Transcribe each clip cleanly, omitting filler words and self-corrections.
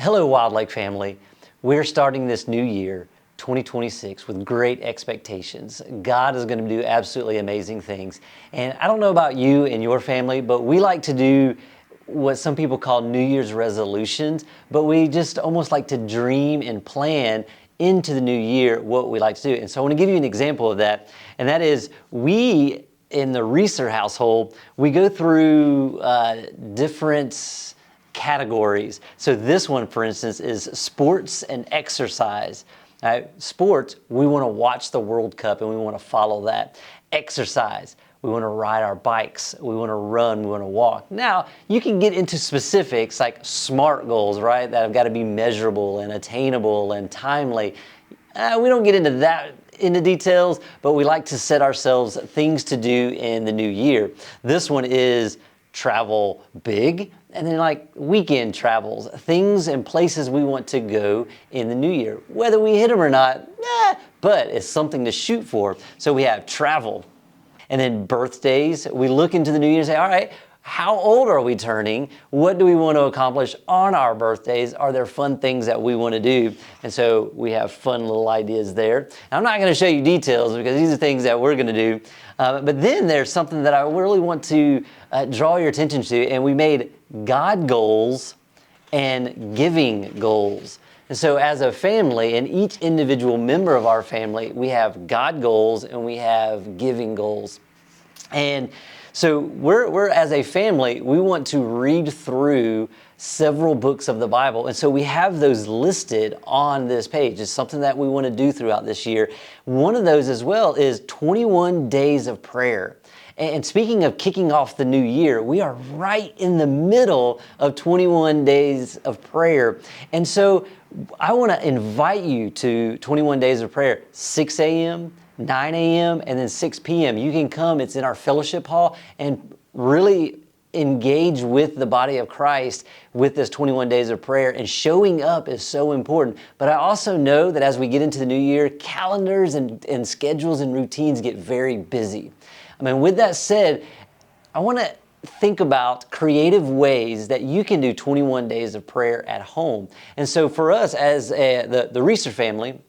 Hello, Wilde Lake family. We're starting this new year, 2026, with great expectations. God is going to do absolutely amazing things. And I don't know about you and your family, but we like to do what some people call New Year's resolutions, but we just almost like to dream and plan into the new year what we like to do. And so I want to give you an example of that, and that is we in the Reeser household, we go through different categories. So this one, for instance, is sports and exercise. Sports, we want to watch the World Cup and we want to follow that. Exercise, we want to ride our bikes, we want to run, we want to walk. Now, you can get into specifics like SMART goals, right? That have got to be measurable and attainable and timely. We don't get into details, but we like to set ourselves things to do in the new year. This one is travel big, and then like weekend travels, things and places we want to go in the new year. Whether we hit them or not, but it's something to shoot for. So we have travel. And then birthdays, we look into the new year and say, all right, how old are we turning? What do we want to accomplish on our birthdays? Are there fun things that we want to do? And so we have fun little ideas there. And I'm not going to show you details because these are things that we're going to do. But then there's something that I really want to draw your attention to, and we made God goals and giving goals. And so as a family, and each individual member of our family, we have God goals and we have giving goals. And so we're as a family, we want to read through several books of the Bible. And so we have those listed on this page. It's something that we want to do throughout this year. One of those as well is 21 days of prayer. And speaking of kicking off the new year, we are right in the middle of 21 days of prayer. And so I want to invite you to 21 days of prayer, 6 a.m., 9 a.m., and then 6 p.m. You can come. It's in our fellowship hall and really engage with the body of Christ with this 21 days of prayer. And showing up is so important. But I also know that as we get into the new year, calendars and schedules and routines get very busy. I mean, with that said, I want to think about creative ways that you can do 21 days of prayer at home. And so for us as the Reeser family,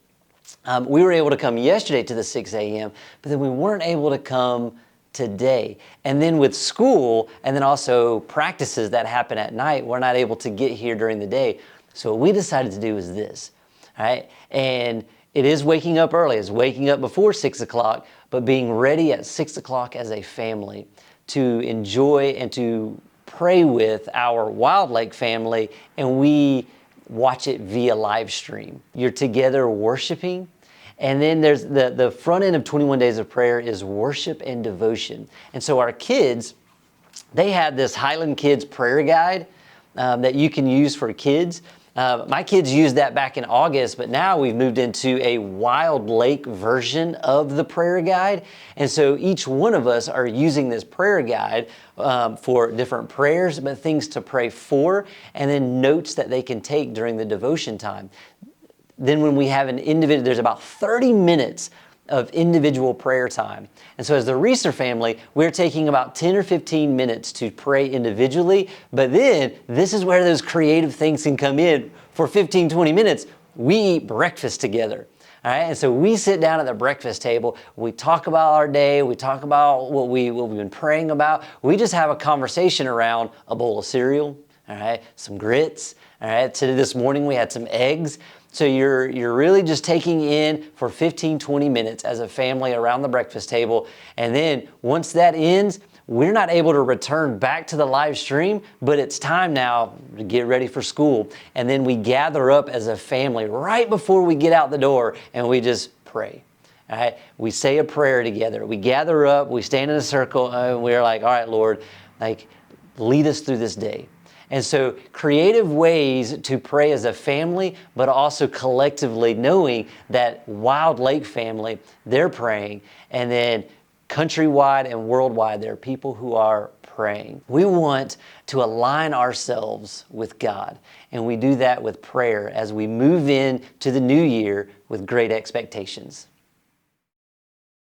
we were able to come yesterday to the 6 a.m., but then we weren't able to come today. And then with school and then also practices that happen at night, we're not able to get here during the day. So what we decided to do is this, all right? And it is waking up early. It's waking up before 6 o'clock, but being ready at 6 o'clock as a family to enjoy and to pray with our Wilde Lake family, and we watch it via live stream. You're together worshiping, and then there's the front end of 21 Days of Prayer is worship and devotion. And so our kids, they had this Highland Kids prayer guide that you can use for kids. My kids used that back in August, but now we've moved into a Wilde Lake version of the prayer guide. And so each one of us are using this prayer guide for different prayers, but things to pray for, and then notes that they can take during the devotion time. Then when we have an individual, there's about 30 minutes of individual prayer time. And so as the Reeser family, we're taking about 10 or 15 minutes to pray individually, but then this is where those creative things can come in. For 15, 20 minutes, we eat breakfast together. All right, and so we sit down at the breakfast table, we talk about our day, we talk about what we've been praying about. We just have a conversation around a bowl of cereal, all right, some grits, all right. Today, this morning, we had some eggs. So you're really just taking in for 15, 20 minutes as a family around the breakfast table. And then once that ends, we're not able to return back to the live stream, but it's time now to get ready for school. And then we gather up as a family right before we get out the door and we just pray. All right? We say a prayer together. We gather up, we stand in a circle, and we're like, all right, Lord, like lead us through this day. And so creative ways to pray as a family, but also collectively knowing that Wilde Lake family, they're praying. And then countrywide and worldwide, there are people who are praying. We want to align ourselves with God. And we do that with prayer as we move in to the new year with great expectations.